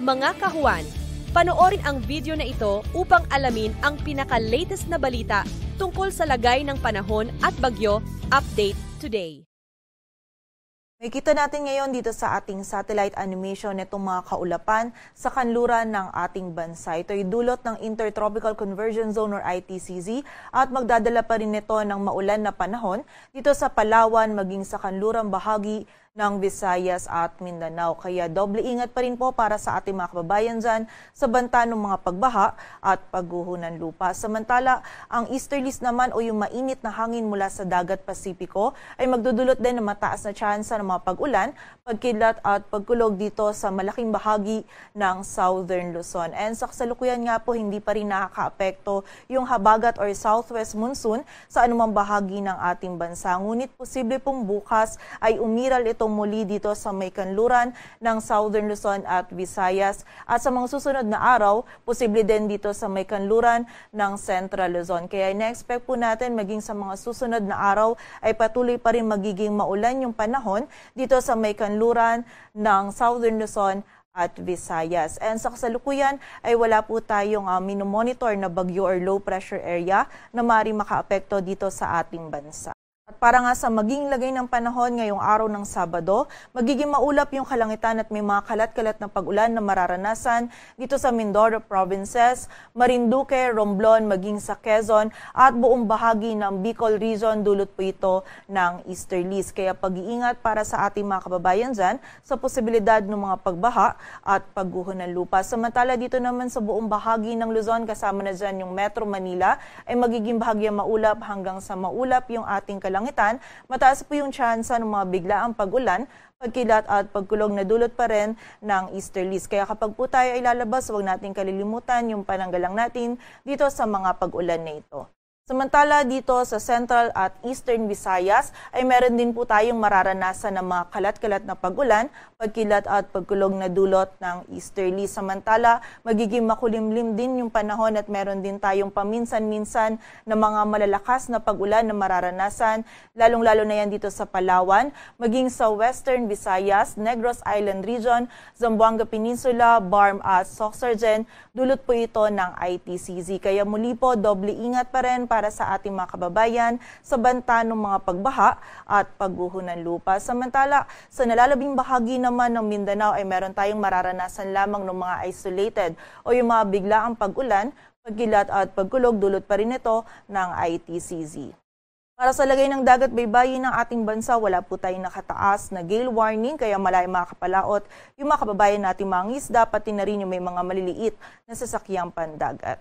Mga kahuwan, panoorin ang video na ito upang alamin ang pinaka-latest na balita tungkol sa lagay ng panahon at bagyo. Update today. Makikita natin ngayon dito sa ating satellite animation itong mga kaulapan sa kanluran ng ating bansa. Ito ay dulot ng Intertropical Convergence Zone or ITCZ at magdadala pa rin ito ng maulan na panahon dito sa Palawan maging sa kanlurang bahagi ng Visayas at Mindanao. Kaya doble ingat pa rin po para sa ating mga kababayan dyan sa banta ng mga pagbaha at pagguho ng lupa. Samantala, ang easterlies naman o yung mainit na hangin mula sa dagat Pasipiko ay magdudulot din ng mataas na tsansa ng mga pag-ulan, pagkidlat at pagkulog dito sa malaking bahagi ng Southern Luzon. And sa kasalukuyan nga po, hindi pa rin nakakaapekto yung habagat or southwest monsoon sa anumang bahagi ng ating bansa. Ngunit posible pong bukas ay umiral ito muli dito sa may kanluran ng Southern Luzon at Visayas at sa mga susunod na araw, posible din dito sa may kanluran ng Central Luzon. Kaya ina-expect po natin maging sa mga susunod na araw ay patuloy pa rin magiging maulan yung panahon dito sa may kanluran ng Southern Luzon at Visayas. And sa kasalukuyan ay wala po tayong minomonitor na bagyo or low pressure area na maaaring makaapekto dito sa ating bansa. At para nga sa maging lagay ng panahon ngayong araw ng Sabado, magiging maulap yung kalangitan at may mga kalat-kalat na pag-ulan na mararanasan dito sa Mindoro Provinces, Marinduque, Romblon, maging sa Quezon at buong bahagi ng Bicol Region. Dulot po ito ng easterlies. Kaya pag-iingat para sa ating mga kababayan dyan sa posibilidad ng mga pagbaha at pagguho ng lupa. Samantala dito naman sa buong bahagi ng Luzon, kasama na dyan yung Metro Manila, ay magiging bahagyang maulap hanggang sa maulap yung ating kalangitan. Mataas po yung tsansa ng mga biglaang pag-ulan, pagkilat at pagkulog na dulot pa rin ng easterlies. Kaya kapag po tayo ay lalabas, huwag natin kalilimutan yung pananggalang natin dito sa mga pag-ulan na ito. Samantala dito sa Central at Eastern Visayas ay meron din po tayong mararanasan ng mga kalat-kalat na pag-ulan, pagkilat at pagkulog na dulot ng easterly. Samantala, magiging makulimlim din yung panahon at meron din tayong paminsan-minsan na mga malalakas na pag-ulan na mararanasan, lalong-lalo na yan dito sa Palawan, maging sa Western Visayas, Negros Island Region, Zamboanga Peninsula, Barm at Sorsogon. Dulot po ito ng ITCZ. Kaya muli po, doble ingat pa rin para sa ating mga kababayan sa banta ng mga pagbaha at pagguho ng lupa. Samantala, sa nalalabing bahagi naman ng Mindanao ay meron tayong mararanasan lamang ng mga isolated o yung mga biglaang pag-ulan, pagkilat at pagkulog. Dulot pa rin ito ng ITCZ. Para sa lagay ng dagat baybayin ng ating bansa, wala po tayong nakataas na gale warning, kaya malay makakapalaot yung mga kababayan natin mga isda, pati na rin yung may mga maliliit na sasakyang pandagat.